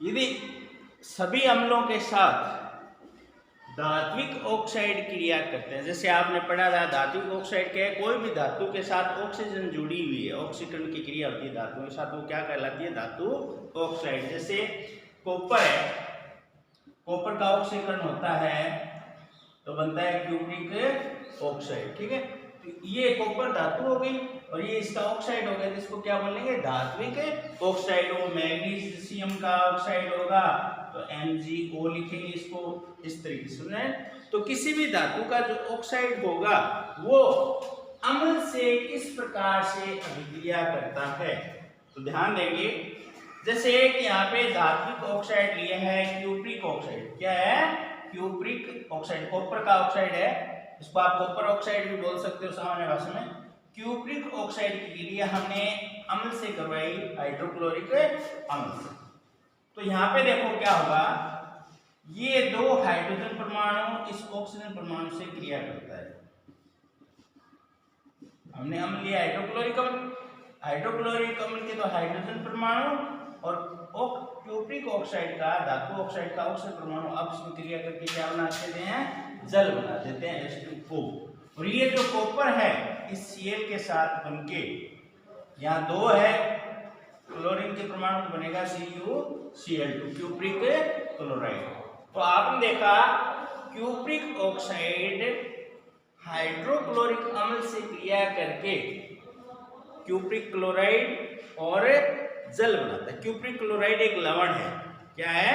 यदि सभी अम्लों के साथ धात्विक ऑक्साइड क्रिया करते हैं, जैसे आपने पढ़ा था धात्विक ऑक्साइड क्या है, कोई भी धातु के साथ ऑक्सीजन जुड़ी हुई है, ऑक्सीकरण की क्रिया होती है धातु के साथ, वो क्या कहलाती है, धातु ऑक्साइड। जैसे कॉपर है, कॉपर का ऑक्सीकरण होता है तो बनता है क्यूप्रिक ऑक्साइड। ठीक है, तो ये कॉपर धातु हो गई और ये इसका ऑक्साइड हो गया, तो इसको क्या बोलेंगे, धात्विक ऑक्साइड। वो मैग्नीशियम का ऑक्साइड होगा तो MgO लिखेंगे इसको इस तरीके से। तो किसी भी धातु का जो ऑक्साइड होगा वो अम्ल से किस प्रकार से अभिक्रिया करता है, तो ध्यान देंगे। जैसे एक यहाँ पे धात्विक ऑक्साइड लिया है क्यूप्रिक ऑक्साइड, क्या है, क्यूप्रिक ऑक्साइड, कॉपर का ऑक्साइड है, इसको आप कॉपर ऑक्साइड भी बोल सकते हो सामान्य भाषा में। क्यूप्रिक ऑक्साइड की क्रिया हमने अम्ल से करवाई, हाइड्रोक्लोरिक अम्ल से। तो यहाँ पे देखो क्या होगा, ये दो हाइड्रोजन परमाणु इस ऑक्सीजन परमाणु से क्रिया करता है। हमने अम्ल लिया हाइड्रोक्लोरिक अम्ल, हाइड्रोक्लोरिक अम्ल के तो हाइड्रोजन परमाणु और क्यूप्रिक ऑक्साइड का, धातु ऑक्साइड का ऑक्सीजन परमाणु आपस में क्रिया करके क्या बना देते हैं, जल बना देते हैं H2O। और ये जो कॉपर है इस Cl के साथ बनके, यहाँ दो है क्लोरीन के परमाणु तो बनेगा CuCl2, क्यूप्रिक क्लोराइड। तो आपने देखा क्यूप्रिक ऑक्साइड हाइड्रोक्लोरिक अम्ल से क्रिया करके क्यूप्रिक क्लोराइड और जल बनाता है। क्यूप्रिक क्लोराइड एक लवण है, क्या है,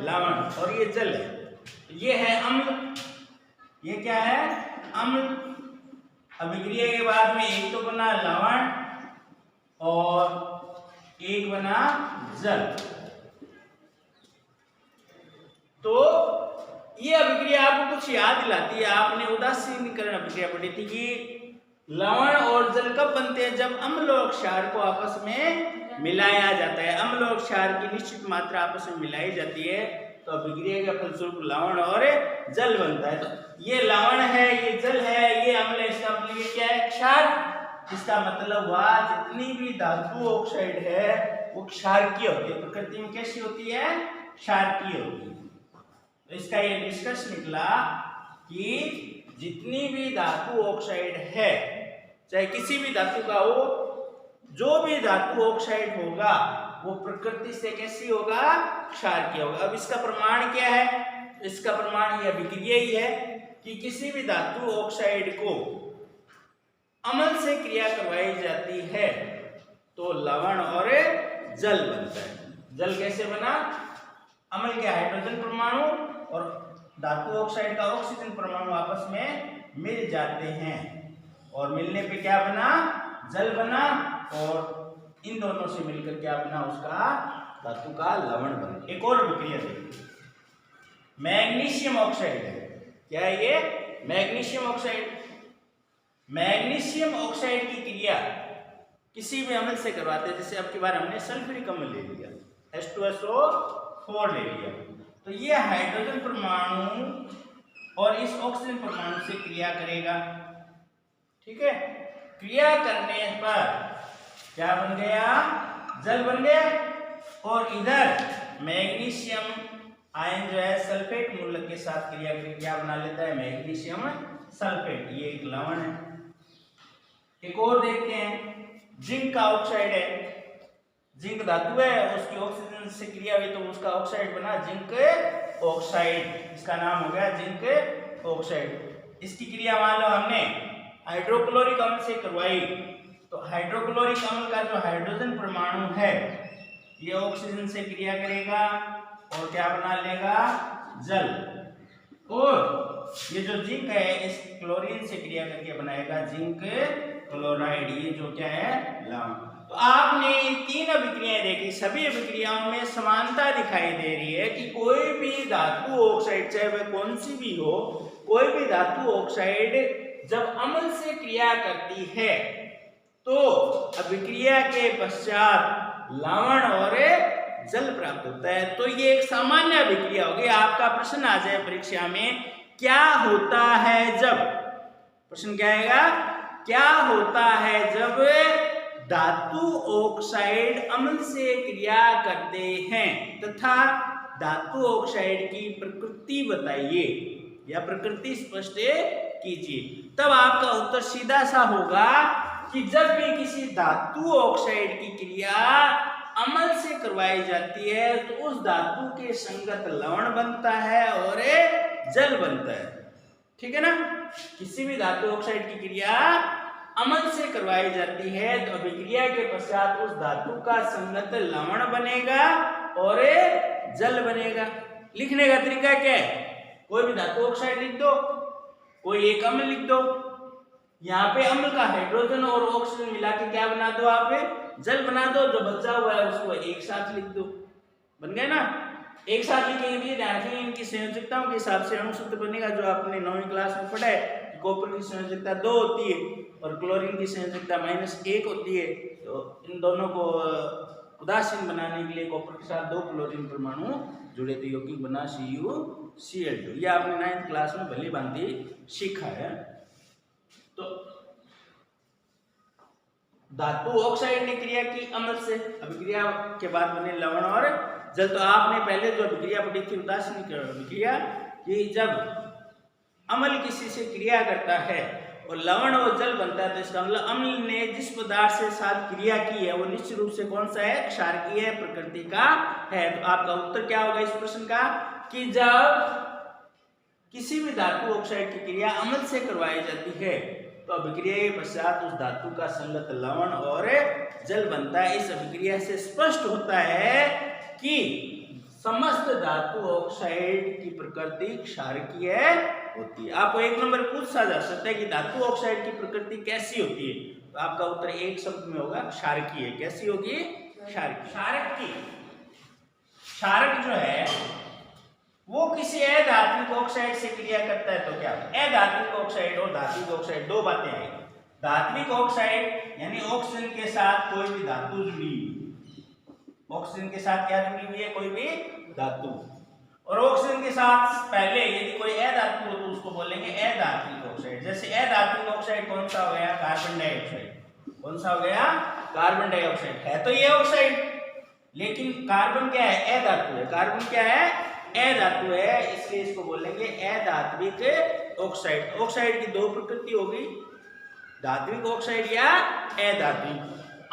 लवण, और ये जल है, ये है अम्ल, ये क्या है, अम्ल। अभिक्रिया के बाद में एक तो बना लवण और एक बना जल। तो ये अभिक्रिया आपको कुछ याद दिलाती है, आपने उदासीनीकरण अभिक्रिया पढ़ी थी कि लवण और जल कब बनते हैं, जब अम्ल और क्षार को आपस में मिलाया जाता है। अम्ल और क्षार की निश्चित मात्रा आपस में मिलाई जाती है तो अभिक्रिया के फलस्वरूप लवण और जल बनता है। तो ये लवण है, ये जल है, ये अम्ल है, इसका मतलब क्या है, क्षार। इसका मतलब हुआ जितनी भी धातु ऑक्साइड है वो क्षारकीय होती है, प्रकृति में कैसी होती है, क्षारकीय होती है। तो इसका ये निष्कर्ष निकला कि जितनी भी धातु ऑक्साइड है, चाहे किसी भी धातु का हो, जो भी धातु ऑक्साइड होगा वो प्रकृति से कैसी होगा, क्षारकीय होगा। अब इसका प्रमाण क्या है, इसका प्रमाण ये अभिक्रिया ही है कि किसी भी धातु ऑक्साइड को अम्ल से क्रिया करवाई जाती है तो लवण और जल बनता है। जल कैसे बना, अम्ल के हाइड्रोजन परमाणु और धातु ऑक्साइड का ऑक्सीजन परमाणु आपस में मिल जाते हैं और मिलने पे क्या बना, जल बना, और इन दोनों से मिलकर क्या बना, उसका धातु का लवण बना। एक और अभिक्रिया देखिए, मैग्नीशियम ऑक्साइड है, क्या है ये, मैग्नीशियम ऑक्साइड। मैग्नीशियम ऑक्साइड की क्रिया किसी भी अम्ल से करवाते हैं, जैसे अब की बार हमने सल्फ्यूरिक अम्ल ले लिया, H2SO4 ले लिया, तो ये हाइड्रोजन परमाणु और इस ऑक्सीजन परमाणु से क्रिया करेगा। ठीक है, क्रिया करने पर क्या बन गया, जल बन गया, और इधर मैग्नीशियम आयन जो है सल्फेट मूलक के साथ क्रिया करके क्या बना लेता है, मैग्नीशियम सल्फेट, ये एक लवण है। एक और देखते हैं, जिंक का ऑक्साइड है, जिंक धातु है, उसकी ऑक्सीजन से क्रिया हुई तो उसका ऑक्साइड बना जिंक ऑक्साइड, इसका नाम हो गया जिंक ऑक्साइड। इसकी क्रिया मान लो हमने हाइड्रोक्लोरिक अम्ल से करवाई, तो हाइड्रोक्लोरिक अम्ल का जो हाइड्रोजन परमाणु है ये ऑक्सीजन से क्रिया करेगा और क्या बना लेगा, जल, और ये जो जिंक है इस क्लोरीन से क्रिया करके बनाएगा जिंक क्लोराइड, ये जो क्या है, लवण। तो आपने ये तीन अभिक्रियाएं देखी, सभी अभिक्रियाओं में समानता दिखाई दे रही है कि कोई भी धातु ऑक्साइड, चाहे वह कौन सी भी हो, कोई भी धातु ऑक्साइड जब अम्ल से क्रिया करती है तो अभिक्रिया के पश्चात लवण और जल प्राप्त होता है। तो ये एक सामान्य अभिक्रिया होगी। आपका प्रश्न आ जाए परीक्षा में, क्या होता है जब, प्रश्न क्या आएगा, क्या होता है जब धातु ऑक्साइड अम्ल से क्रिया करते हैं तथा धातु ऑक्साइड की प्रकृति बताइए या प्रकृति स्पष्ट कीजिए। तब आपका उत्तर सीधा सा होगा कि जब भी किसी धातु ऑक्साइड की क्रिया अम्ल से करवाई जाती है तो उस धातु के संगत लवण बनता है और जल बनता है। ठीक है ना। किसी भी धातु ऑक्साइड की क्रिया अम्ल से करवाई जाती है तो अभिक्रिया के पश्चात उस धातु का संगत लवण बनेगा और जल बनेगा। लिखने का तरीका क्या है, कोई भी धातु ऑक्साइड लिख दो, कोई एक अम्ल लिख दो, यहाँ पे अम्ल का हाइड्रोजन और ऑक्सीजन मिला के क्या बना दो, आप जल बना दो। जो बचा हुआ है उसको एक साथ लिख दो, बन गए ना। एक साथ लिखेंगे भी ध्यान रखेंगे इनकी संयोजकताओं के हिसाब से अणु सूत्र बनेगा। जो आपने 9वीं क्लास में पढ़ा है, कॉपर की संयोजकता 2 होती है और क्लोरीन की संयोजकता -1 होती है। तो इन दोनों को उदासीन बनाने के लिए कॉपर के साथ 2 क्लोरीन परमाणु जुड़े थे, यौगिक बना CuCl2। ये आपने 9th क्लास में भली भांति सीखा है। तो धातु ऑक्साइड ने क्रिया की अम्ल से, अभिक्रिया के बाद बने लवण और जल। तो आपने पहले जो अभिक्रिया पढ़ी थी उदासीन अभिक्रिया, कि जब अम्ल किसी से क्रिया करता है और लवण और जल बनता है तो इसका मतलब अम्ल ने जिस पदार्थ से साथ क्रिया की है वो निश्चित रूप से कौन सा है, क्षारकीय प्रकृति का है। तो आपका उत्तर क्या होगा इस प्रश्न का, कि जब किसी भी धातु ऑक्साइड की क्रिया अम्ल से करवाई जाती है तो अभिक्रिया के पश्चात उस धातु का संगत लवण और जल बनता है। इस अभिक्रिया से स्पष्ट होता है कि समस्त धातु ऑक्साइड की प्रकृति क्षारकीय होती है। आपको 1 नंबर पूछा जा सकता है कि धातु ऑक्साइड की प्रकृति कैसी होती है, तो आपका उत्तर एक शब्द में होगा, क्षारकीय। कैसी होगी, क्षारकीय। क्षारक की, क्षारक जो है वो किसी अधात्विक ऑक्साइड से क्रिया करता है तो क्या, अधात्विक ऑक्साइड और धात्विक ऑक्साइड दो बातें आएंगी। धात्विक ऑक्साइड यानी ऑक्सीजन के साथ कोई भी धातु जुड़ी हुई, ऑक्सीजन के साथ क्या जुड़ी हुई है, कोई भी धातु। और ऑक्सीजन के साथ पहले यदि कोई अधातु हो तो उसको बोलेंगे अधात्विक ऑक्साइड। जैसे अधात्विक ऑक्साइड कौन सा हो गया, कार्बन डाइऑक्साइड। कौन सा हो गया, कार्बन डाइऑक्साइड। है तो ये ऑक्साइड, लेकिन कार्बन क्या है, अधातु है। कार्बन क्या है, अधातु है, इसलिए इसको बोलेंगे अधात्विक ऑक्साइड। ऑक्साइड की दो प्रकृति होगी, धात्विक ऑक्साइड या अधात्विक।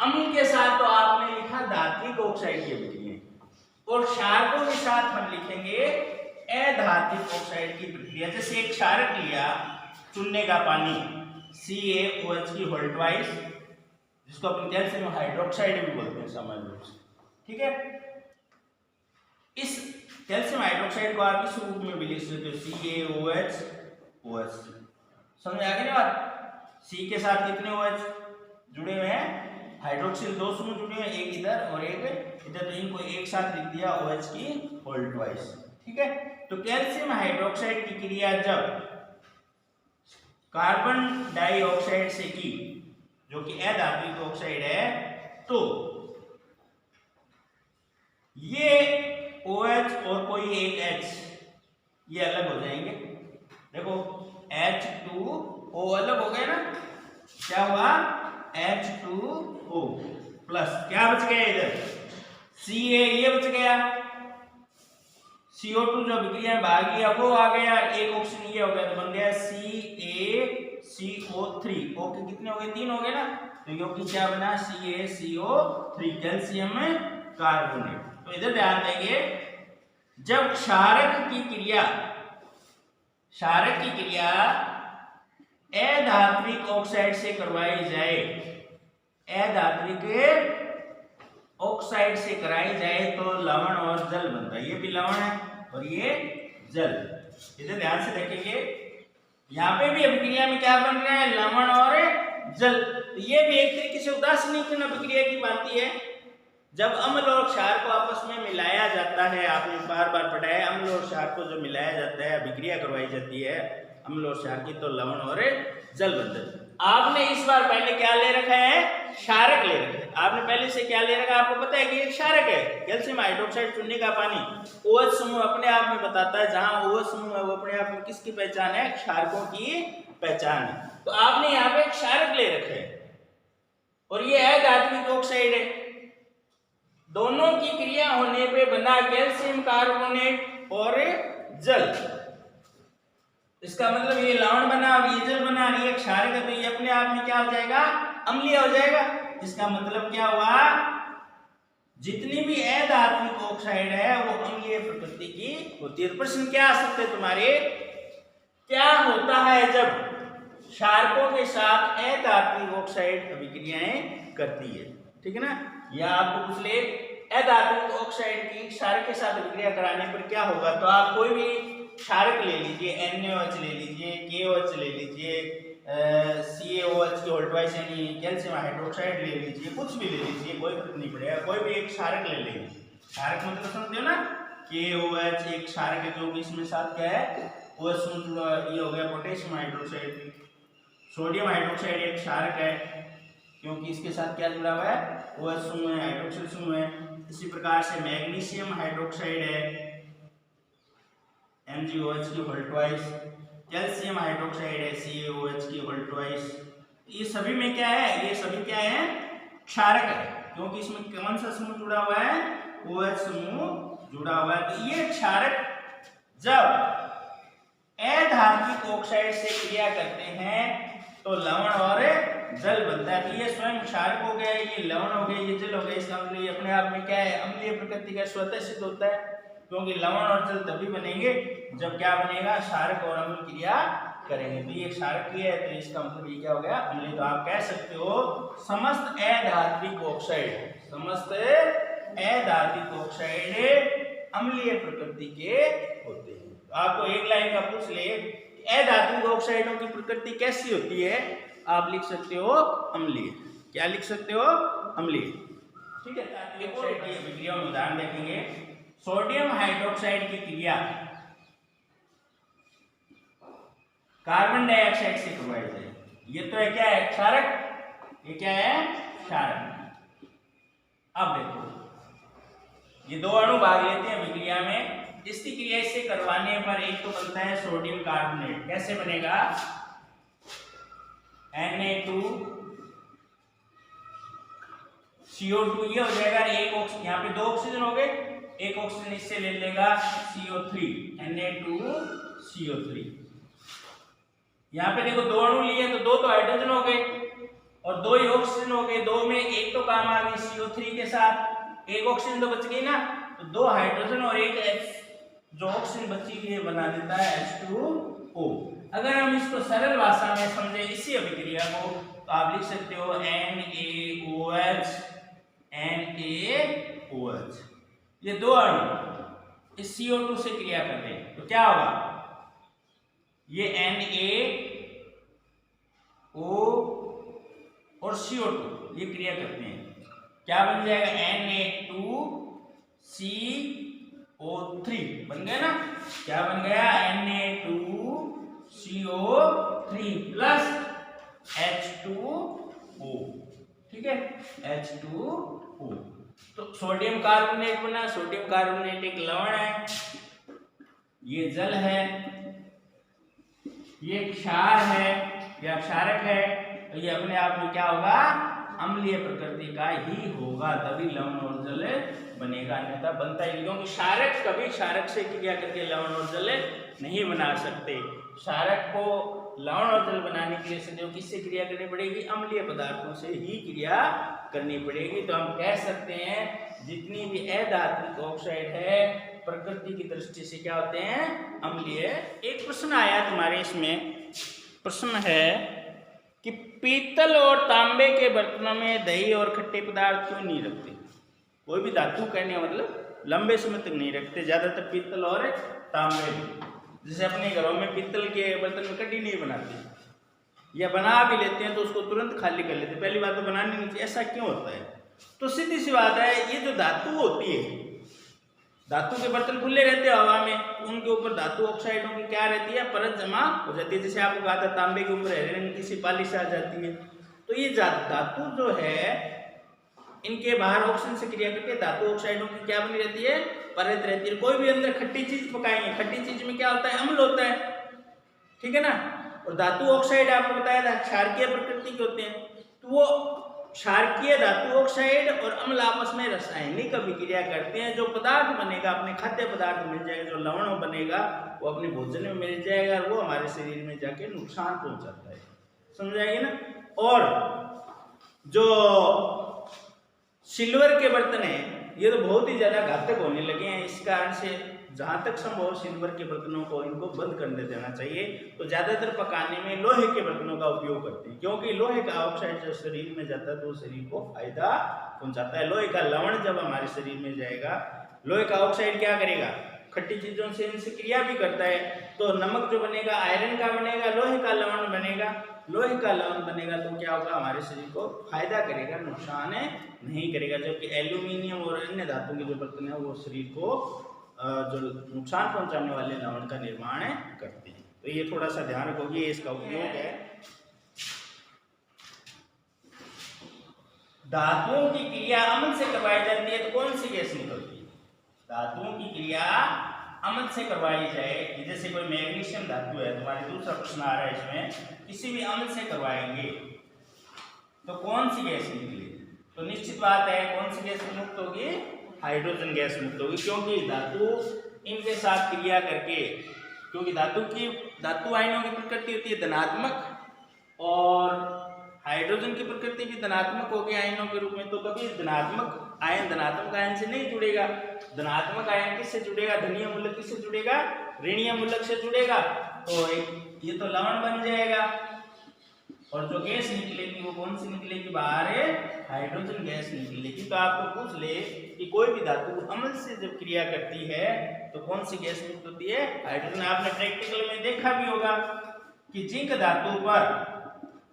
अम्ल के साथ तो आपने लिखा धात्विक ऑक्साइड की अभिक्रिया, और क्षारकों के साथ हम लिखेंगे अधात्विक ऑक्साइड की प्रक्रिया। जैसे एक क्षारक लिया, चूने का पानी CaOH की होल ट्वाइस, जिसको अपन कैल्शियम हाइड्रोक्साइड भी बोलते हैं सामान्य रूप से। ठीक है, इस कैल्शियम हाइड्रोक्साइड को आप इस रूप में भी लिख सकते हो CaOH। समझ आ गई बात। C के साथ कितने OH जुड़े हुए हैं, हाइड्रोक्सिल दो समूह जुड़े हुए हैं, एक इधर और एक इधर, तो इनको एक साथ लिख दिया OH की होल ट्वाइस। ठीक है, तो कैल्शियम हाइड्रोक्साइड की क्रिया जब कार्बन डाइऑक्साइड से की, जो कि अधात्विक ऑक्साइड है, तो ये OH और कोई एक H ये अलग हो जाएंगे। देखो H2O अलग हो गए ना, क्या हुआ, H2O प्लस क्या बच गया इधर, Ca ये बच गया, CO2 जो अभिक्रिया में भाग गया वो आ गया, एक ऑक्सीजन ये हो गया, तो बन गया CaCO3। O के कितने हो गए, 3 हो गए ना, तो यो की क्या बना, CaCO3 कैल्शियम कार्बोनेट। तो इधर ध्यान देंगे, जब क्षारक की क्रिया अधात्विक ऑक्साइड से करवाई जाए, अधात्विक ऑक्साइड से कराई जाए तो लवण और जल बनता है। ये भी लवण है और ये जल। इधर ध्यान से देखेंगे, यहाँ पे भी अभिक्रिया में क्या बन रहा है, लवण और जल। तो ये भी एक तरीके से उदासीनीकरण अभिक्रिया की बात है। जब अम्ल और क्षार को आपस में मिलाया जाता है, आपने बार बार पढ़ा है, अम्ल और क्षार को जो मिलाया जाता है, अभिक्रिया करवाई जाती है अम्ल और क्षार की, तो लवण और जल बनता है। आपने इस बार पहले क्या ले रखा है, क्षारक ले रखा है। आपने पहले से क्या ले रखा है, आपको पता है कि एक क्षारक है, कैल्शियम हाइड्रोक्साइड, चूने का पानी। OH समूह अपने आप में बताता है, जहां OH समूह है वो अपने आप में किसकी पहचान है, क्षारकों की पहचान है। तो आपने यहाँ पे क्षारक ले रखा है और ये अधात्विक ऑक्साइड है। दोनों की क्रिया होने पे बना कैल्शियम कार्बोनेट और जल। इसका मतलब ये लवण बना और ये जल बना और ये क्षारक है, तो ये अपने आप में क्या हो जाएगा, अम्लीय हो जाएगा। इसका मतलब क्या हुआ, जितनी भी अधात्विक ऑक्साइड है वो अम्लीय प्रकृति की होती है। प्रश्न क्या आ सकते हैं तुम्हारे, क्या होता है जब क्षारकों के साथ अधात्विक ऑक्साइड अभिक्रियाएं करती है, ठीक है ना। या आपको पूछ ले अधात्विक ऑक्साइड की क्षारक के साथ अभिक्रिया कराने पर क्या होगा, तो आप कोई भी क्षारक ले लीजिए, NaOH ले लीजिए, KOH ले लीजिए, CaOH की होल ट्वाइस यानी कैल्शियम हाइड्रोक्साइड ले लीजिए, कुछ भी ले लीजिए, कोई फर्क नहीं पड़ेगा, कोई भी एक क्षारक ले लेंगे। क्षारक मतलब समझते हो ना, KOH एक क्षारक है जो कि इसमें साथ क्या है, OH ये हो गया पोटेशियम हाइड्रोक्साइड। सोडियम हाइड्रोक्साइड एक क्षारक है क्योंकि इसके साथ क्या जुड़ा हुआ है, OH समूह है, हाइड्रोक्सिल समूह है। इसी प्रकार से मैग्नीशियम हाइड्रोक्साइड है, MgOH की होल ट्वाइस, कैल्शियम हाइड्रोक्साइड है, CaOH की होल ट्वाइस। ये सभी में क्या है, ये सभी क्या है, क्षारक है, क्योंकि इसमें कौन सा समूह जुड़ा हुआ है, OH समूह जुड़ा हुआ है। तो ये क्षारक जब अधात्विक ऑक्साइड से क्रिया करते हैं तो लवण और जल बनता है। तो ये स्वयं क्षारक हो गया, ये लवण हो गया, ये जल हो गया। इसका मतलब ये अपने आप में क्या है, अम्लीय प्रकृति का स्वतः सिद्ध होता है, क्योंकि लवण और जल तभी बनेंगे जब क्या बनेगा, क्षारक और अम्ल क्रिया करेंगे। तो ये क्षारक क्रिया है, तो इसका मतलब ये क्या हो गया, अम्लीय। तो आप कह सकते हो समस्त अधात्विक ऑक्साइड, समस्त अधात्विक ऑक्साइड अम्लीय प्रकृति के होते हैं। तो आपको एक लाइन का पूछ ले, अधात्विक ऑक्साइडों की प्रकृति कैसी होती है, आप लिख सकते हो अम्लीय। क्या लिख सकते हो, अम्लीय, ठीक है। धात्विक ऑक्साइड की अभिक्रिया में उदाहरण देखेंगे। सोडियम हाइड्रोक्साइड की क्रिया कार्बन डाइऑक्साइड से करवाई जाएगी। ये तो है क्या है, क्षारक, ये क्या है, क्षारक। अब देखो ये दो अणु भाग लेते हैं अभिक्रिया में, इसकी क्रिया इससे करवाने पर एक तो बनता है सोडियम कार्बोनेट। कैसे बनेगा, Na2CO2 ये हो जाएगा, एक ऑक्सीजन, यहाँ पे दो ऑक्सीजन हो गए, एक ऑक्सीजन इससे ले लेगा CO3, Na2CO3। यहाँ पे देखो दो अणु लिए तो दो तो हाइड्रोजन हो गए और दो ही ऑक्सीजन हो गए। दो में एक तो काम आ गई CO3 के साथ, एक ऑक्सीजन तो बच गई ना, तो दो हाइड्रोजन और एक H जो ऑक्सीजन बची हुई है बना देता है H2O। अगर हम इसको सरल भाषा में समझे इसी अभिक्रिया को, तो आप लिख सकते हो NaOH, NaOH। ये दो अणु इस CO2 से क्रिया कर रहे हैं, तो क्या होगा, ये NaO और CO2 ये क्रिया करते हैं, क्या बन जाएगा, Na2CO3 बन गया ना। क्या बन गया, Na2CO3 प्लस H2O, ठीक है, H2O। तो सोडियम कार्बोनेट बना, सोडियम कार्बोनेट एक लवण है, ये जल है, ये क्षार है या क्षारक है, तो ये अपने आप में क्या होगा, अम्लीय प्रकृति का ही होगा, तभी लवण और जल बनेगा, अन्यथा बनता ही नहीं। क्योंकि क्षारक कभी क्षारक से क्रिया करके लवण और जल नहीं बना सकते। क्षारक को लवण और जल बनाने के लिए सदैव किससे क्रिया करनी पड़ेगी, अम्लीय पदार्थों से ही क्रिया करनी पड़ेगी। तो हम कह सकते हैं जितनी भी अधात्विक ऑक्साइड है प्रकृति की दृष्टि से क्या होते हैं, अम्लीय। एक प्रश्न आया तुम्हारे इसमें, प्रश्न है कि पीतल और तांबे के बर्तनों में दही और खट्टे पदार्थ क्यों नहीं रखते। कोई भी धातु कहने का मतलब लंबे समय तक नहीं रखते, ज्यादातर पीतल और तांबे में। जैसे अपने घरों में पीतल के बर्तन में कटी नहीं बनाते, या बना भी लेते हैं तो उसको तुरंत खाली कर लेते, पहली बात तो बनानी नहीं चाहिए। ऐसा क्यों होता है, तो सीधी सी बात है, ये जो धातु होती है, धातु के बर्तन खुले रहते हैं हवा में, उनके ऊपर धातु ऑक्साइडों की क्या रहती है, परत जमा हो जाती है। जैसे आपको कहा था तांबे के ऊपर हरे रंग की सी पालिश आ जाती है। तो ये धातु जो है इनके बाहर ऑक्सीजन से क्रिया करके धातु ऑक्साइडों की क्या बनी रहती है, परत रहती है। कोई भी अंदर खट्टी चीज पकाएंगे, खट्टी चीज में क्या होता है, अम्ल होता है, ठीक है ना। और धातु ऑक्साइड आपको बताया था क्षारकीय प्रकृति के होते हैं, तो वो क्षारकीय धातु ऑक्साइड और अम्ल आपस में रासायनिक अभिक्रिया करते हैं। जो पदार्थ बनेगा अपने खाद्य पदार्थ मिल जाएगा, जो लवण बनेगा वो अपने भोजन में मिल जाएगा और वो हमारे शरीर में जाके नुकसान पहुंचाता है, समझाएंगे ना। और जो सिल्वर के बर्तन है ये तो बहुत ही ज्यादा घातक होने लगे हैं, इस कारण से जहां तक संभव सिल्वर के बर्तनों को इनको बंद कर देना चाहिए। तो ज्यादातर पकाने में लोहे के बर्तनों का उपयोग करते हैं, क्योंकि लोहे का ऑक्साइड जब शरीर में जाता है तो शरीर को फायदा पहुंचाता है। लोहे का लवण जब हमारे शरीर में जाएगा, लोहे का ऑक्साइड क्या करेगा, खट्टी चीजों से इनसे क्रिया भी करता है, तो नमक जो बनेगा आयरन का बनेगा, लोहे का लवण बनेगा। लोहे का लवण बनेगा तो क्या होगा, हमारे शरीर को फायदा करेगा, नुकसान नहीं करेगा। जबकि एल्यूमिनियम और अन्य धातु के जो बर्तन है वो शरीर को जो नुकसान पहुंचाने वाले लवण का निर्माण करते हैं। तो ये थोड़ा सा ध्यान रखोगे, इसका उपयोग है। धातुओं की क्रिया अम्ल से करवाई जाती है तो कौन सी गैस निकलती है? धातुओं की क्रिया अम्ल से करवाई जाए, जैसे कोई मैग्नीशियम धातु है, तुम्हारे दूसरा प्रश्न आ रहा है इसमें, किसी भी अम्ल से करवाएंगे तो कौन सी गैस निकलेगी? तो निश्चित बात है कौन सी गैस मुक्त होगी, हाइड्रोजन गैस मुक्त होगी, क्योंकि धातु इनके साथ क्रिया करके, क्योंकि धातु आयनों की प्रकृति होती है धनात्मक और हाइड्रोजन की प्रकृति भी धनात्मक होगी आयनों के रूप में। तो कभी धनात्मक आयन धनात्मक आयन से नहीं जुड़ेगा, धनात्मक आयन किससे जुड़ेगा, धनीय मूलक किससे जुड़ेगा, ऋणीय मूलक से जुड़ेगा, तो ये तो लवण बन जाएगा। और जो गैस निकलेगी वो कौन सी निकलेगी, बाहर हाइड्रोजन गैस निकलेगी। तो आपको पूछ ले कि कोई भी धातु अम्ल से जब क्रिया करती है तो कौन सी गैस मुक्त होती है, हाइड्रोजन। आपने प्रैक्टिकल में देखा भी होगा कि जिंक धातु पर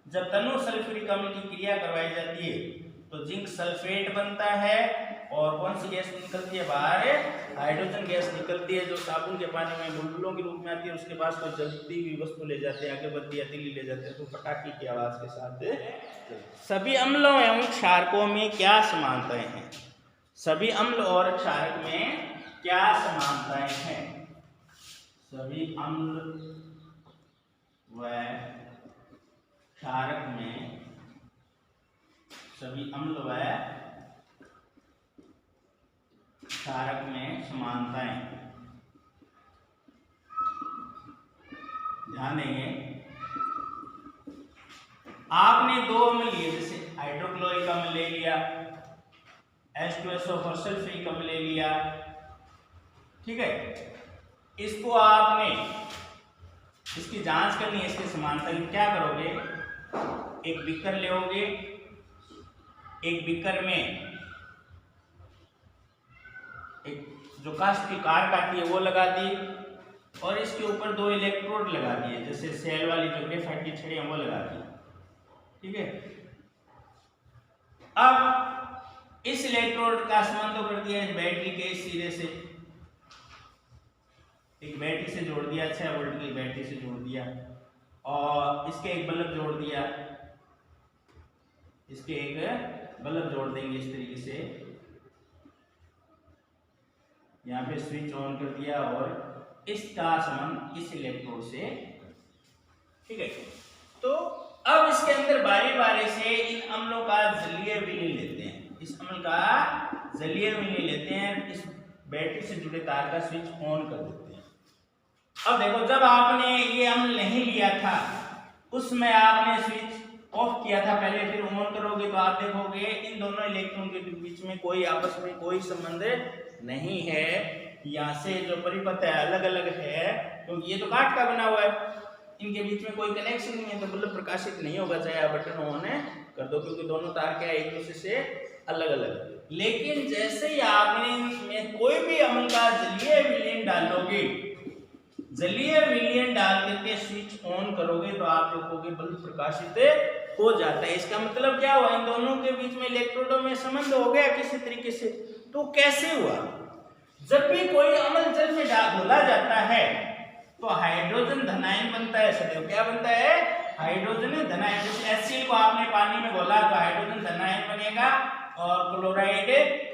जब तनु सल्फ्यूरिक अम्ल की क्रिया करवाई जाती है तो जिंक सल्फेट बनता है और कौन सी गैस निकलती है, बाहर हाइड्रोजन गैस निकलती है, जो साबुन के पानी में बुलबुलों के रूप में आती है। उसके पास कोई जलती हुई वस्तु ले जाते हैं, अगरबत्ती या तिली ले जाते हैं तो पटाखे की आवाज के साथ। सभी अम्लों एवं क्षारकों में क्या समानताएं हैं, सभी अम्ल और क्षारक में क्या समानताएं हैं? सभी अम्ल व क्षारक में, सभी अम्ल व क्षारक में समानताएं, ध्यान देंगे। आपने दो अम्ल लिए, जैसे हाइड्रोक्लोरिक अम्ल ले लिया, H2SO और सल्फ्यूरिक अम्ल ले लिया, ठीक है। इसको आपने इसकी जांच करनी है, इसकी समानता की। क्या करोगे, एक बीकर लोगे, एक बीकर में एक जो कास्ट की कार काटी है वो लगा दी और इसके ऊपर दो इलेक्ट्रोड लगा दिए, जैसे सेल वाली जो ग्रेफाइट की छड़ी है वो लगा दी, ठीक है। अब इस इलेक्ट्रोड का संबंध कर दिया बैटरी के इस सिरे से, एक बैटरी से जोड़ दिया, 6 वोल्ट की बैटरी से जोड़ दिया, और इसके एक बल्ब जोड़ दिया, इसके एक बल्ब जोड़ देंगे इस तरीके से, यहाँ पे स्विच ऑन कर दिया और इसका संबंध इस इलेक्ट्रोड से, ठीक है। तो अब इसके अंदर बारी बारी से इन अम्लों का जलीय विलयन लेते हैं, इस अम्ल का जलीय विलयन लेते हैं, इस बैटरी से जुड़े तार का स्विच ऑन कर देते हैं। अब देखो, जब आपने ये अम्ल नहीं लिया था उसमें आपने स्विच ऑफ किया था पहले, फिर ऑन करोगे तो आप देखोगे इन दोनों इलेक्ट्रॉन के बीच में कोई आपस में कोई संबंध नहीं है। यहाँ से जो परिपथ है अलग अलग है, क्योंकि ये तो काठ का बना हुआ है, इनके बीच में कोई कनेक्शन नहीं है, तो बल्ब प्रकाशित नहीं होगा चाहे आप बटन ऑन कर दो, क्योंकि दोनों तार क्या है एक दूसरे से अलग अलग। लेकिन जैसे ही आपने इसमें कोई भी अम्ल का जलीय विलयन डालोगे, जलीय विलयन डाल करके स्विच ऑन करोगे तो आप देखोगे बल्ब प्रकाशित हो जाता है। इसका मतलब क्या हुआ, इन दोनों के बीच में इलेक्ट्रोडों में संबंध हो गया किसी तरीके से। तो कैसे हुआ, जब भी कोई अम्ल जल में घोला जाता है तो हाइड्रोजन धनायन बनता है सदैव। क्या बनता है, हाइड्रोजन धनायन। जैसे एसिड को आपने पानी में घोला तो हाइड्रोजन धनायन बनेगा और क्लोराइड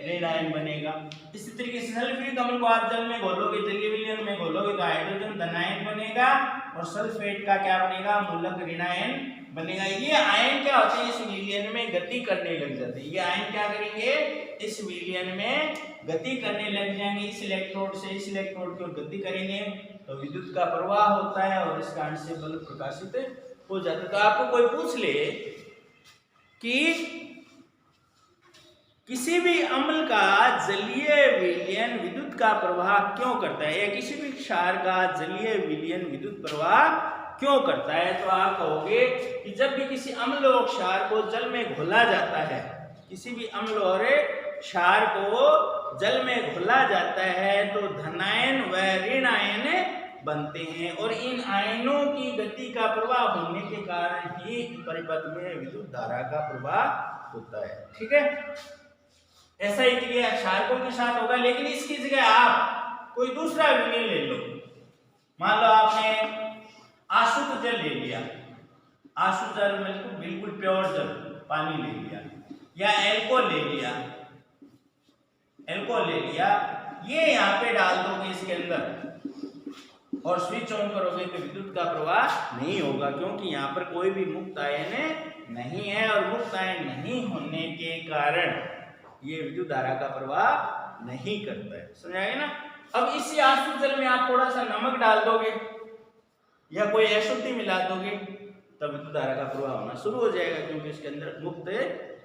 ऋण आयन बनेगा। इसी तरीके से सल्फ्यूरिक अम्ल को आप जल में घोलोगे, जलीय विलयन में घोलोगे तो हाइड्रोजन धनायन बनेगा और सल्फेट का क्या बनेगा, मूलक ऋण आयन बनेगा। ये आयन क्या होते हैं, इस विलयन में गति करने लग जाते हैं। ये आयन क्या करेंगे, इस विलयन में गति करने लग जाएंगे। इस इलेक्ट्रोड से इस इलेक्ट्रोड की ओर गति करेंगे तो विद्युत का प्रवाह होता है और इस कारण से बल्ब प्रकाशित हो जाता है। तो आपको कोई पूछ ले कि किसी भी अम्ल का जलीय विलयन विद्युत का प्रवाह क्यों करता है, या किसी भी क्षार का जलीय विलयन विद्युत प्रवाह क्यों करता है, तो आप कहोगे कि जब भी किसी अम्ल और क्षार को जल में घोला जाता है, किसी भी अम्ल और क्षार को जल में घोला जाता है तो धनायन व ऋण आयन बनते हैं और इन आयनों की गति का प्रवाह होने के कारण ही परिपथ में विद्युत धारा का प्रवाह होता है। ठीक है, ऐसा ही क्रिया क्षारकों के साथ होगा। लेकिन इसकी जगह आप कोई दूसरा विलयन ले लो। मान लो आपने आशुद्ध जल ले लिया, आशुद्ध जल मतलब बिल्कुल प्योर जल, पानी ले लिया, या एल्कोहल ले लिया, एल्कोहल ले लिया, ये यहाँ पे डाल दोगे इसके अंदर और स्विच ऑन करोगे तो विद्युत का प्रवाह नहीं होगा, क्योंकि यहाँ पर कोई भी मुक्त आयन नहीं है और मुक्त आयन नहीं होने के कारण ये विद्युत धारा का प्रवाह नहीं करता है। समझ आए ना। अब इसी आशुद्ध जल में आप थोड़ा सा नमक डाल दोगे या कोई अशुद्धि मिला दोगे तब विद्युत धारा का प्रवाह होना शुरू हो जाएगा, क्योंकि इसके अंदर मुक्त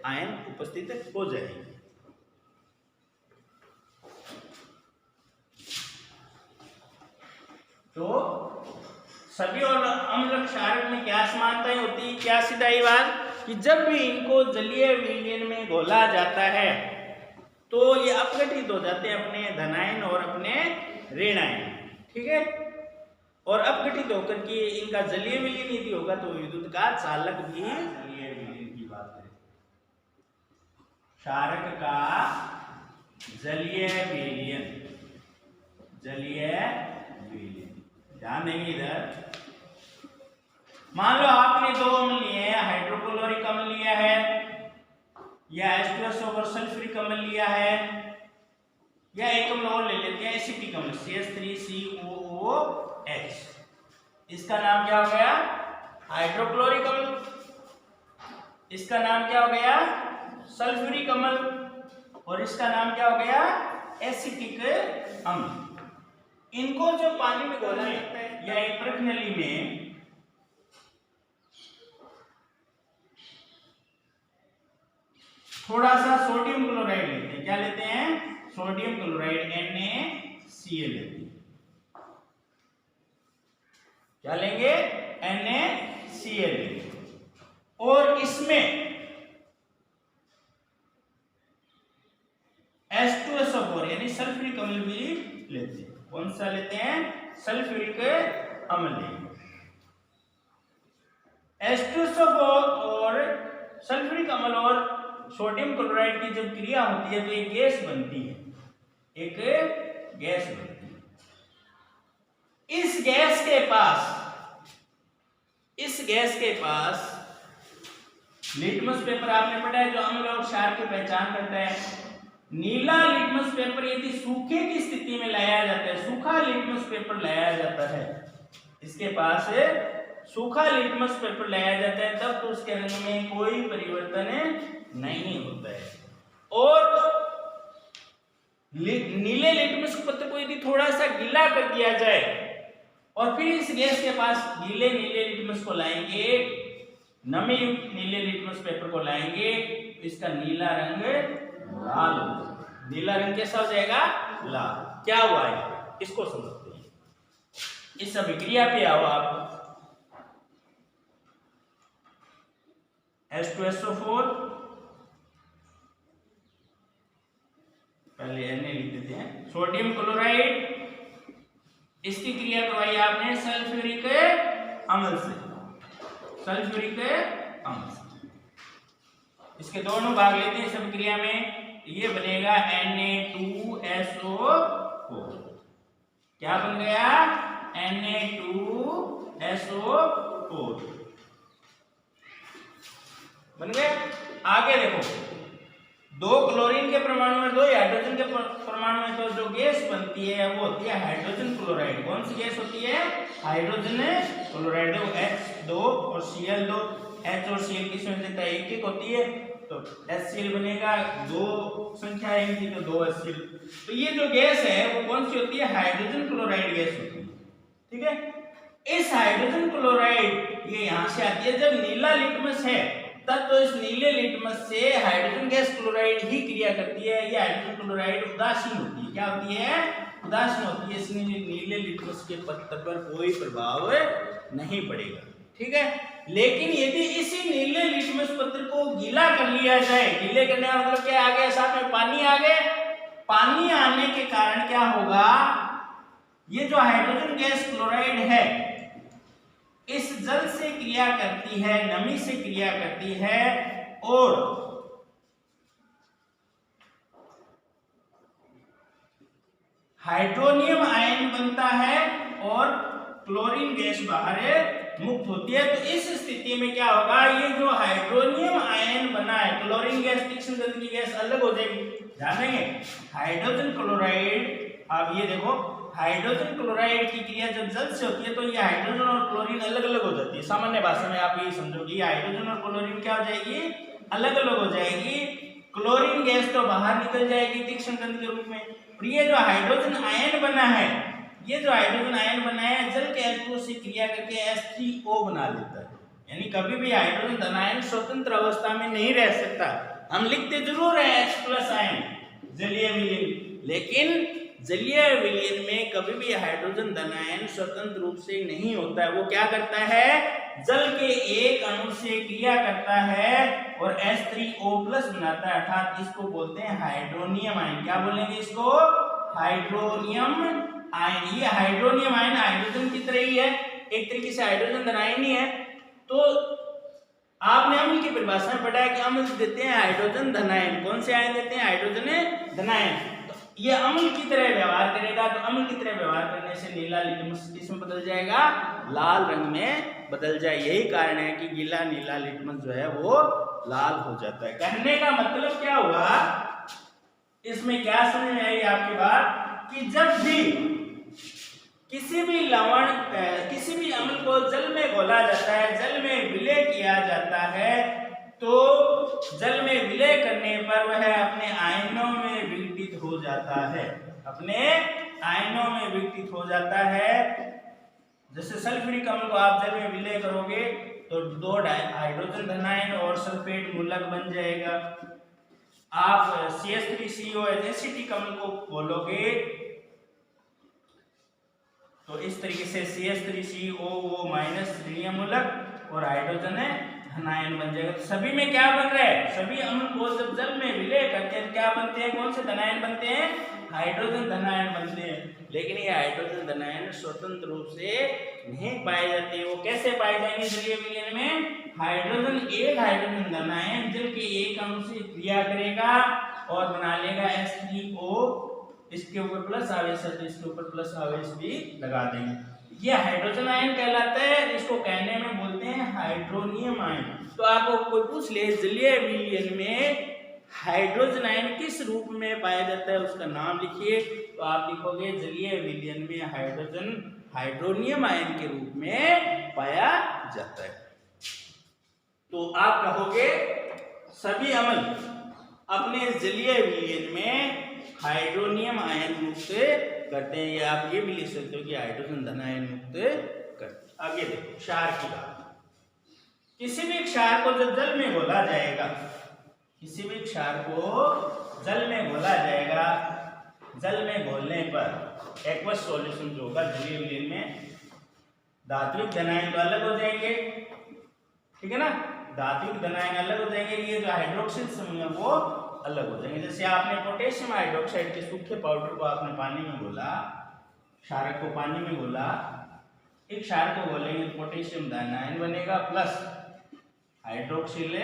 आयन उपस्थित हो जाएंगे। तो सभी और अम्ल क्षारक में क्या समानताएं होती है, क्या सीधाई बात कि जब भी इनको जलीय विलयन में घोला जाता है तो ये अपघटित हो जाते हैं अपने धनायन और अपने ऋणायन। ठीक है, और अपघटित होकर के इनका जलीय विलयन यदि होगा तो विद्युत का चालक भी जलीय विलयन की बात करें, क्षारक का जलीय विलयन, जलीय विलयन ध्यान देंगे इधर। मान लो आपने दो अम्ल लिए हैं, हाइड्रोक्लोरिक अम्ल लिया है या H2SO सल्फ्यूरिक अम्ल लिया है, या एक अम्ल और ले लेते हैं एसिटिक अम्ल CH3COOH। इसका नाम क्या हो गया, हाइड्रोक्लोरिक अम्ल। इसका नाम क्या हो गया, सल्फ्यूरिक अम्ल। और इसका नाम क्या हो गया, एसिटिक अम्ल। इनको जो पानी में घोला जाता है या एक प्रणाली में थोड़ा सा सोडियम क्लोराइड लेते हैं, क्या लेते हैं, सोडियम क्लोराइड NaCl लेते हैं। क्या लेंगे, NaCl लेंगे और इसमें H2SO4 यानी सल्फ्यूरिक अम्ल भी लेते हैं। कौन सा लेते हैं, सल्फ्यूरिक अम्ल लेंगे। H2SO4 और सल्फ्यूरिक अम्ल और सोडियम क्लोराइड की जब क्रिया होती है तो एक गैस बनती है, एक गैस बनती है। इस गैस के पास लिटमस पेपर आपने पढ़ा है जो अम्ल और क्षार की पहचान करता है। नीला लिटमस पेपर यदि सूखे की स्थिति में लाया जाता है, सूखा लिटमस पेपर लाया जाता है, इसके पास सूखा लिटमस पेपर लाया जाता है, तब तो उसके रंग में कोई परिवर्तन नहीं होता है। और नीले लिटमस पत्र को यदि थोड़ा सा गीला कर दिया जाए और फिर इस गैस के पास नीले लिटमस को लाएंगे, नमी युक्त नीले लिटमस पेपर को लाएंगे, इसका नीला रंग लाल हो जाएगा। नीला रंग कैसा हो जाएगा, लाल। क्या हुआ है, इसको समझते हैं। इस अभिक्रिया पे आओ आप। H2SO4 पहले Na लिख देते हैं, सोडियम क्लोराइड, इसकी क्रिया करवाई आपने सल्फ्यूरिक अम्ल से, सल्फ्यूरिक अम्ल से। इसके दोनों भाग लेते हैं इस अभिक्रिया में, ये बनेगा Na2SO4। क्या बन गया, Na2SO4 बन गए। आगे देखो, दो क्लोरीन के परमाणु में, दो हाइड्रोजन के परमाणु में तो जो गैस बनती है वो होती है हाइड्रोजन क्लोराइड। कौन सी गैस होती है, हाइड्रोजन क्लोराइड। H2 और Cl2 H और Cl की संयोजकता एक एक होती है, तो HCl बनेगा, दो संख्या इनकी तो 2 HCl। तो ये जो गैस है वो कौन सी होती है? हाइड्रोजन क्लोराइड गैस होती है। ठीक है, इस हाइड्रोजन क्लोराइड ये यहाँ से आती है। जब नीला लिटमस है तब तो इस नीले लिटमस से हाइड्रोजन गैस क्लोराइड ही क्रिया करती है। ये हाइड्रोजन क्लोराइड उदासीन होती है। क्या होती है? उदासीन होती है। इसलिए नीले लिटमस के पत्र पर कोई प्रभाव नहीं पड़ेगा। ठीक है, लेकिन यदि इसी नीले लिटमस पत्र को गीला कर लिया जाए, गीले करने का मतलब क्या? आ गया साथ में पानी आ गए। पानी आने के कारण क्या होगा? ये जो हाइड्रोजन गैस क्लोराइड है इस जल से क्रिया करती है, नमी से क्रिया करती है और हाइड्रोनियम आयन बनता है और क्लोरीन गैस बाहर मुक्त होती है। तो इस स्थिति में क्या होगा? ये जो हाइड्रोनियम आयन बना है, क्लोरीन गैस, तीक्ष्ण गंध की गैस अलग हो जाएगी। जानेंगे हाइड्रोजन क्लोराइड, आप ये देखो, हाइड्रोजन क्लोराइड की क्रिया जब जल से होती है तो ये हाइड्रोजन और क्लोरीन अलग अलग हो जाती है। सामान्य भाषा में आप ये समझोगे, हाइड्रोजन और क्लोरीन क्या हो जाएगी? अलग अलग हो जाएगी। क्लोरीन गैस तो बाहर निकल जाएगी तीक्ष्ण गंध के रूप में। और ये जो हाइड्रोजन आयन बना है, ये जो हाइड्रोजन आयन बना है जल के H2O से क्रिया करके H3O बना लेता है। यानी कभी भी हाइड्रोजन धन आयन स्वतंत्र अवस्था में नहीं रह सकता। हम लिखते जरूर है H+ आयन जलीय विलयन, लेकिन जलीय विलयन में कभी भी हाइड्रोजन धन आयन स्वतंत्र रूप से नहीं होता है। वो क्या करता है? जल के एक अणु से क्रिया करता है और H3O+ बनाता है, अर्थात इसको बोलते हैं हाइड्रोनियम आयन। क्या बोलेंगे इसको? Hydronium ion. ये हाइड्रोनियम आयन हाइड्रोजन की तरह ही है, एक तरीके से हाइड्रोजन धन आयन ही है। तो आपने अम्ल की परिभाषा में पढ़ा है कि अम्ल देते हैं हाइड्रोजन धन आयन। कौन से आयन देते हैं? हाइड्रोजन धन आयन। ये अम्ल की तरह व्यवहार करेगा, तो अम्ल की तरह व्यवहार करने से नीला लिटमस किसमें बदल जाएगा? लाल रंग में बदल जाए। यही कारण है कि गीला नीला लिटमस जो है वो लाल हो जाता है। कहने का मतलब क्या हुआ? इसमें क्या समझ में आई आपकी बात? कि जब भी किसी भी लवण, किसी भी अम्ल को जल में घोला जाता है, जल में विलय किया जाता है, तो जल में विलय करने पर वह अपने आयनों में विघटित हो जाता है, अपने आयनों में विघटित हो जाता है। जैसे सल्फ्यूरिक अम्ल को आप जल में विलय करोगे तो 2 हाइड्रोजन धन आयन और सल्फेट मूलक बन जाएगा। आप CH3CO एसिटिक अम्ल को घोलोगे तो इस तरीके से CH3COO- ऋणीय मूलक और हाइड्रोजन धन आयन बन जाएगा। तो सभी में क्या बन रहा है? सभी अम्ल को जब जल में विलय करते हैं क्या बनते हैं? कौन से धन आयन बनते हैं? हाइड्रोजन धन आयन बनते हैं। लेकिन ये हाइड्रोजन धन आयन स्वतंत्र रूप से नहीं पाए जाते। वो कैसे पाए जाएंगे जलीय विलयन में? एक हाइड्रोजन धन आयन जल के एक अणु से क्रिया करेगा और बना लेगा H3O। इसके ऊपर प्लस आवेश है तो इसके ऊपर प्लस आवेश भी लगा देंगे। ये हाइड्रोजन आयन कहलाता है। इसको कहने में बोलते हैं हाइड्रोनियम आयन। तो आपको कोई पूछ ले जलीय विलयन में हाइड्रोजन आयन किस रूप में पाया जाता है, उसका नाम लिखिए। तो आप लिखोगे जलीय विलयन में हाइड्रोजन हाइड्रोनियम आयन के रूप में पाया जाता है। तो आप कहोगे सभी अम्ल अपने जलीय विलयन में हाइड्रोनियम आयन मुक्त करते हैं, या आप ये भी लिख सकते हो कि हाइड्रोजन धन आयन मुक्त करते हैं। आगे देखो क्षार की बात। किसी भी क्षार को जब जल में घोला जाएगा, किसी भी क्षार को जल में घोला जाएगा, जल में घोलने पर एक्वस सॉल्यूशन जो होगा जलीय विलयन में, धात्विक धन आयन तो अलग हो जाएंगे, ठीक है ना? धात्विक धन आयन अलग हो जाएंगे। ये जो हाइड्रोक्सिल समूह है वो अलग हो जाएंगे। जैसे आपने पोटेशियम हाइड्रोक्साइड के सूखे पाउडर को आपने पानी में घोला, क्षारक को पानी में घोला, एक क्षार को घोलेंगे तो पोटेशियम धन आयन बनेगा प्लस हाइड्रोक्सिल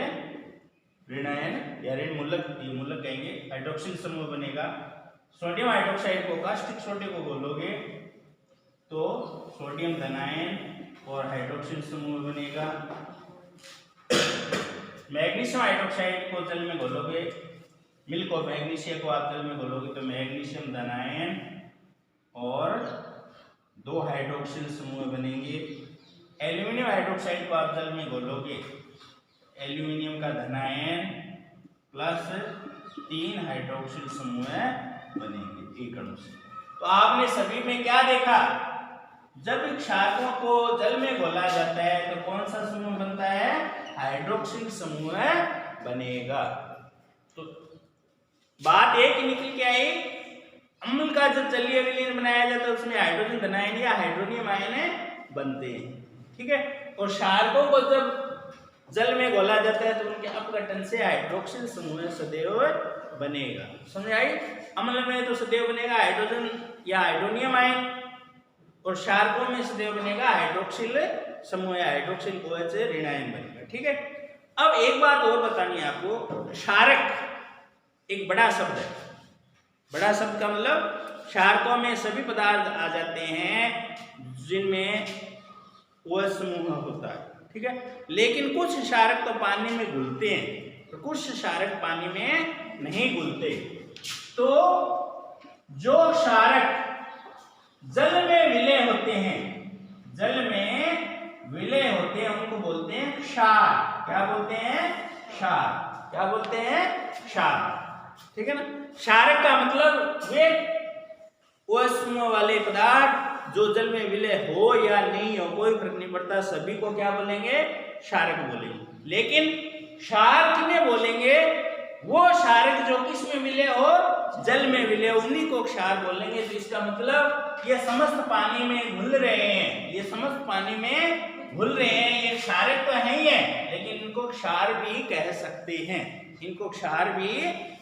ऋण आयन या ऋण मूलक, ये मूलक कहेंगे, हाइड्रोक्सिल समूह बनेगा। सोडियम हाइड्रोक्साइड को कास्टिक सोडे को घोलोगे तो सोडियम धन आयन और हाइड्रोक्सिल समूह बनेगा। मैग्नीशियम हाइड्रोक्साइड को जल में घोलोगे, मिल्क और मैग्नीशियम को आप जल में घोलोगे तो मैग्नीशियम धन आयन और 2 हाइड्रोक्सिल समूह बनेंगे। एल्यूमिनियम हाइड्रोक्साइड को आप जल में घोलोगे एल्यूमिनियम का धन आयन प्लस 3 हाइड्रोक्सिल समूह बनेंगे एक अणु से। तो आपने सभी में क्या देखा, जब क्षारकों को जल में घोला जाता है तो कौन सा समूह बनता है, हाइड्रोक्सिल समूह बनेगा। तो बात एक ही निकल के आई, अम्ल का जब जलीय विलयन बनाया जाता है उसमें हाइड्रोजन धन आयन या हाइड्रोनियम आयन बनते हैं, ठीक है। और क्षारकों को जब जल में घोला जाता है तो उनके अपघटन से हाइड्रोक्सिल समूह सदैव बनेगा। समझ आई? अम्ल में तो सदैव बनेगा हाइड्रोजन या हाइड्रोनियम आयन, और क्षारकों में सदैव बनेगा हाइड्रोक्सिल समूह या हाइड्रोक्सिल OH ऋण आयन बनेगा, ठीक है। अब एक बात और बतानी है आपको, क्षारक एक बड़ा शब्द है। बड़ा शब्द का मतलब क्षारकों में सभी पदार्थ आ जाते हैं जिनमें OH समूह होता है, ठीक है। लेकिन कुछ क्षारक तो पानी में घुलते हैं तो कुछ क्षारक पानी में नहीं घुलते। तो जो क्षारक जल में विलय होते हैं, जल में विलय होते हैं, उनको बोलते हैं क्षार। क्या बोलते हैं? क्षार। क्या बोलते हैं? क्षार, ठीक है ना। क्षारक का मतलब वे OH समूह वाले पदार्थ जो जल में विलय हो या नहीं हो, कोई फर्क नहीं पड़ता, सभी को क्या बोलेंगे? क्षारक बोलेंगे। लेकिन क्षार किन्हें बोलेंगे? वो क्षारक जो किस में विलय हो? जल में विलय, उन्हीं को क्षार बोलेंगे। तो इसका मतलब ये समस्त पानी में घुल रहे हैं, ये समस्त पानी में घुल रहे हैं, ये क्षारक तो है ही है, लेकिन इनको क्षार भी कह सकते हैं, इनको क्षार भी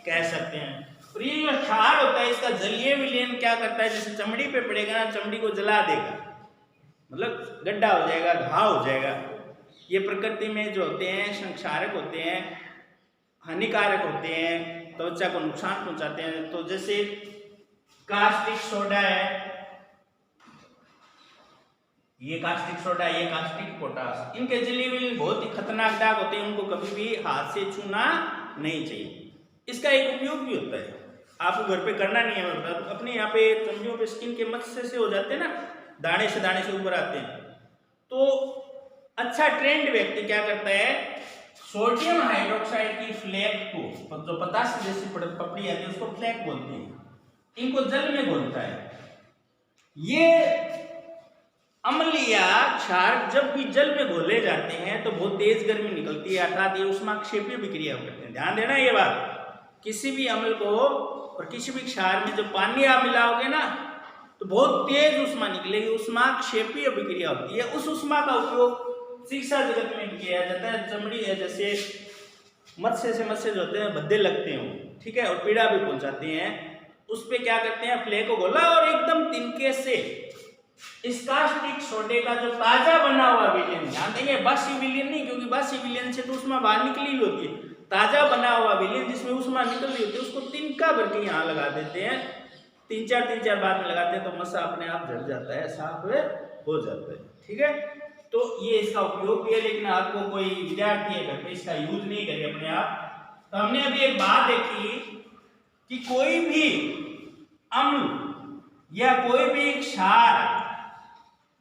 कह सकते हैं। और ये जो क्षार होता है इसका जलीय विलयन क्या करता है, जैसे चमड़ी पे पड़ेगा ना, चमड़ी को जला देगा, मतलब गड्ढा हो जाएगा, घाव हो जाएगा। ये प्रकृति में जो होते हैं क्षारक होते हैं, हानिकारक होते हैं, त्वचा को नुकसान पहुंचाते हैं। तो जैसे कास्टिक सोडा है, ये कास्टिक सोडा, ये कास्टिक पोटास, इनके जलीय विलयन बहुत ही खतरनाक दाग होते हैं, उनको कभी भी हाथ से छूना नहीं चाहिए। इसका एक उपयोग भी होता है, आपको घर पे करना नहीं है, तो अपने यहाँ पे चमड़ियों पे स्किन के मस्से से हो जाते हैं ना, दाने से ऊपर आते हैं। तो अच्छा ट्रेंड व्यक्ति क्या करता है, सोडियम हाइड्रोक्साइड की फ्लेक को, जो पतासे जैसी पपड़ी आती है उसको फ्लेक बोलते हैं, इनको जल में घोलता है। ये अम्ल या क्षार जब भी जल में घोले जाते हैं तो बहुत तेज गर्मी निकलती है, अर्थात ये ऊष्माक्षेपीय विक्रिया करते हैं। ध्यान देना ये बात, किसी भी अम्ल को और किसी भी क्षार में जब पानी आप मिलाओगे ना तो बहुत तेज ऊष्मा निकलेगी, ऊष्माक्षेपीय विक्रिया होती है। उस ऊष्मा का उपयोग चिकित्सा जगत में किया जाता है। चमड़ी है, जैसे मत्स्य से मत्स्य जो होते हैं भद्दे लगते हैं, ठीक है, और पीड़ा भी पहुंचाते हैं, उस पे क्या करते हैं, फ्लेक को घोला और एकदम तिनके से इस कास्टिक सोडे का जो ताजा बना हुआ विलयन, ध्यान देंगे बासी विलयन नहीं, क्योंकि बासी विलयन से तो ऊष्मा बाहर निकली होती है, ताजा बना हुआ विलयन जिसमें ऊष्मा निकल रही होती है उसको तिनका भर के यहाँ लगा देते हैं। 3-4 बार में लगाते हैं तो मस्सा अपने आप झड़ जाता है, साफ हो जाता है, ठीक है। तो ये इसका उपयोग भी है, लेकिन आपको कोई विद्यार्थी है घर पे इसका यूज नहीं करे अपने आप। तो हमने अभी एक बात देखी कि कोई भी अम्ल या कोई भी क्षार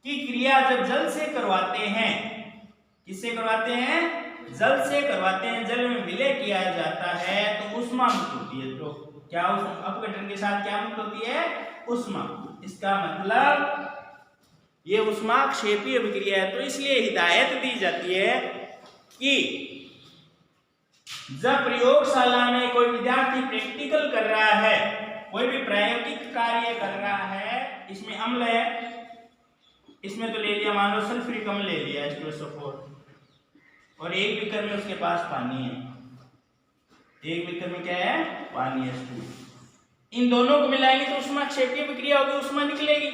की क्रिया जब जल से करवाते हैं, किससे करवाते हैं? जल से करवाते हैं, जल में विलय किया जाता है तो ऊष्मा मुक्त होती है। तो क्या अपघटन के साथ क्या मुक्त होती है? ऊष्मा। इसका मतलब ये ऊष्माक्षेपीय विक्रिया है। तो इसलिए हिदायत दी जाती है कि जब प्रयोगशाला में कोई विद्यार्थी प्रैक्टिकल कर रहा है, कोई भी प्रायोगिक कार्य कर रहा है, इसमें अम्ल है, इसमें तो ले लिया, मान लो सल्फ्यूरिक अम्ल ले लिया H2SO4, और एक बीकर में उसके पास पानी है, एक बीकर में क्या है? पानी H2। इन दोनों को मिलाएंगे तो ऊष्माक्षेपीय विक्रिया होगी, ऊष्मा निकलेगी।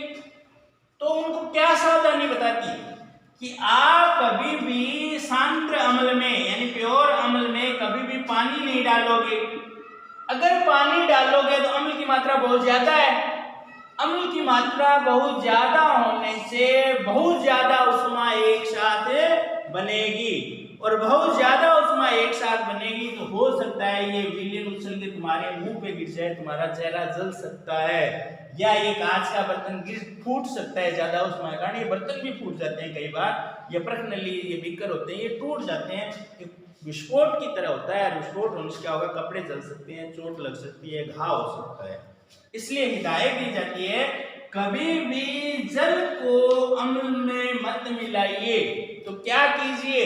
तो उनको क्या सावधानी बताती है कि आप कभी भी सांद्र अम्ल में यानी प्योर अम्ल में कभी भी पानी नहीं डालोगे। अगर पानी डालोगे तो अम्ल की मात्रा बहुत ज्यादा है, अम्ल की मात्रा बहुत ज्यादा होने से बहुत ज्यादा ऊष्मा एक साथ बनेगी, और बहुत ज्यादा ऊष्मा एक साथ बनेगी तो हो सकता है ये विलयन उछल के तुम्हारे मुंह पे गिर जाए, तुम्हारा चेहरा जल सकता है, या ये कांच का बर्तन फूट सकता है ज्यादा ऊष्मा के कारण। ये बर्तन भी फूट जाते हैं कई बार, ये प्रखनली, ये बीकर होते हैं, ये टूट जाते हैं, विस्फोट की तरह होता है। विस्फोट होने से क्या होगा, कपड़े जल सकते हैं, चोट लग सकती है, घाव हो सकता है। इसलिए हिदायत दी जाती है कभी भी जल को अम्ल में मत मिलाइए। तो क्या कीजिए,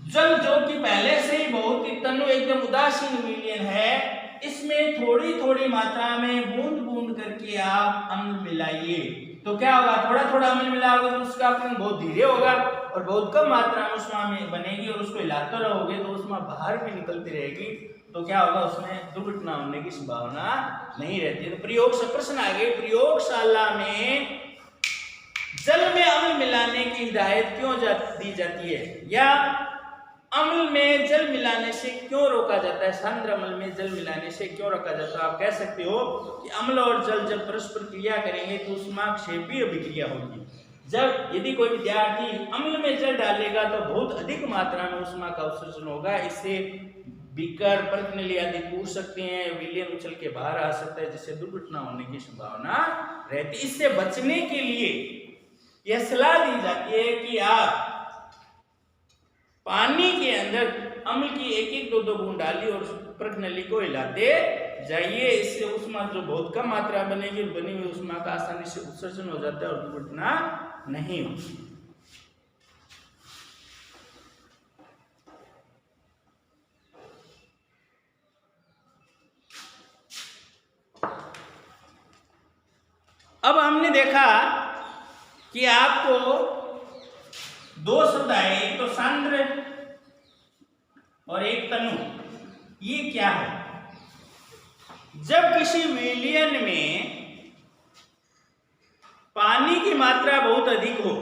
जल जो कि पहले से ही बहुत ही तनु एकदम उदासीन विलयन है, इसमें थोड़ी थोड़ी मात्रा में बूंद बूंद करके आप अम्ल मिलाइए। तो क्या होगा, थोड़ा थोड़ा अम्ल मिलाओगे तो उसका अपना बहुत धीरे होगा और बहुत कम मात्रा में उसमें बनेगी और उसको हिलाते रहोगे तो उसमें बाहर भी निकलती रहेगी। तो क्या होगा, उसमें दुर्घटना होने की संभावना नहीं रहती। तो प्रयोग से प्रश्न आ गए, प्रयोगशाला में जल में अम्ल मिलाने की हिदायत क्यों दी जाती है, या अम्ल में जल मिलाने से क्यों रोका जाता है, सांद्र अम्ल में जल मिलाने से क्यों रोका जाता है। आप कह सकते हो कि अम्ल और जल जब परस्पर क्रिया करेंगे तो ऊष्माक्षेपीय अभिक्रिया होगी। जब यदि कोई विद्यार्थी अम्ल में जल डालेगा तो बहुत अधिक मात्रा में ऊष्मा का उत्सर्जन होगा। इससे बीकर, प्रज्ञली आदि टूट सकते हैं, विलयन उछल के बाहर आ सकता है, जिससे दुर्घटना होने की संभावना रहती है। इससे बचने के लिए यह सलाह दी जाती है कि आप पानी के अंदर अम्ल की एक एक दो दो बूंद डालिए और प्रज्ञली को हिलाते जाइए। इससे ऊष्मा जो बहुत कम मात्रा बनेगी, बनी हुई ऊष्मा का आसानी से उत्सर्जन हो जाता है और दुर्घटना नहीं होती। अब हमने देखा कि आपको दो शब्द आए, एक तो सांद्र और एक तनु। ये क्या है, जब किसी विलयन में पानी की मात्रा बहुत अधिक हो,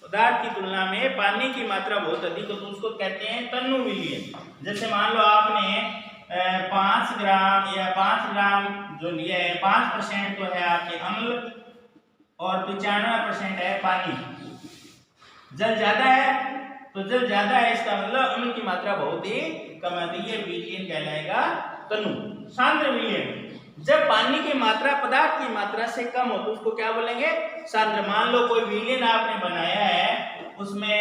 पदार्थ की तुलना में पानी की मात्रा बहुत अधिक हो, तो उसको कहते हैं तनु विलयन। जैसे मान लो आपने 5 ग्राम या 5 ग्राम जो लिया है, 5% तो है आपके अम्ल और 95% है पानी। जल ज्यादा है तो जल ज्यादा है, इसका मतलब अम्ल की मात्रा बहुत ही कम है, तो ये विलयन कहलाएगा तनु। सांद्र विलयन, जब पानी की मात्रा पदार्थ की मात्रा से कम हो तो उसको क्या बोलेंगे, सांद्र। मान लो कोई विलयन आपने बनाया है, उसमें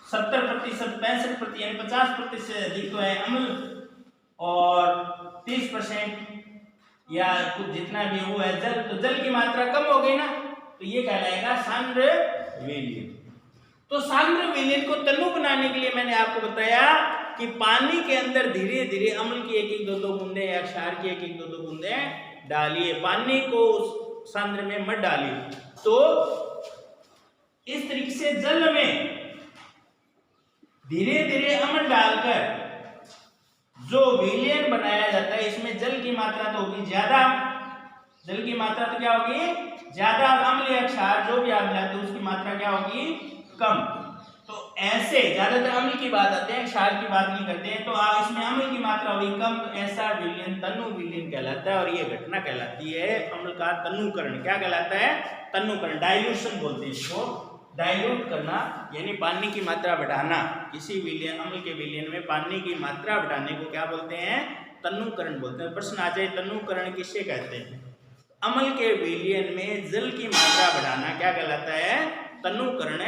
70% 65% यानी 50% से अधिक तो है अम्ल और 30% या कुछ जितना भी वो है जल, तो जल की मात्रा कम हो गई ना, तो ये कहलाएगा सांद्र विलयन। तो सांद्र विलयन को तनु बनाने के लिए मैंने आपको बताया कि पानी के अंदर धीरे धीरे अम्ल की एक एक दो दो बूंदे या क्षार की एक एक दो दो बूंदे डालिए, पानी को उस सांद्र में मत डालिए। तो इस तरीके से जल में धीरे धीरे अम्ल डालकर जो विलयन बनाया जाता है, इसमें जल की मात्रा तो होगी ज्यादा, जल की मात्रा तो क्या होगी ज्यादा, अम्ल या क्षार जो भी आप मिलाते हैं उसकी मात्रा क्या होगी कम। तो ऐसे ज्यादातर अम्ल की बात आते हैं, क्षार की बात नहीं करते हैं, तो इसमें अम्ल की मात्रा हुई कम, तो ऐसा विलयन तनु विलयन कहलाता है। और ये घटना कहलाती है अम्ल का तनुकरण। क्या कहलाता है, तनुकरण, डाइल्यूशन बोलते हैं इसको, डाइल्यूट करना यानी पानी की मात्रा बढ़ाना। किसी विलयन, अम्ल के विलयन में पानी की मात्रा बढ़ाने को क्या बोलते हैं, तनुकरण बोलते हैं। प्रश्न आ जाए तनुकरण किससे कहते हैं, अम्ल के विलयन में जल की मात्रा बढ़ाना क्या कहलाता है, तनुकरण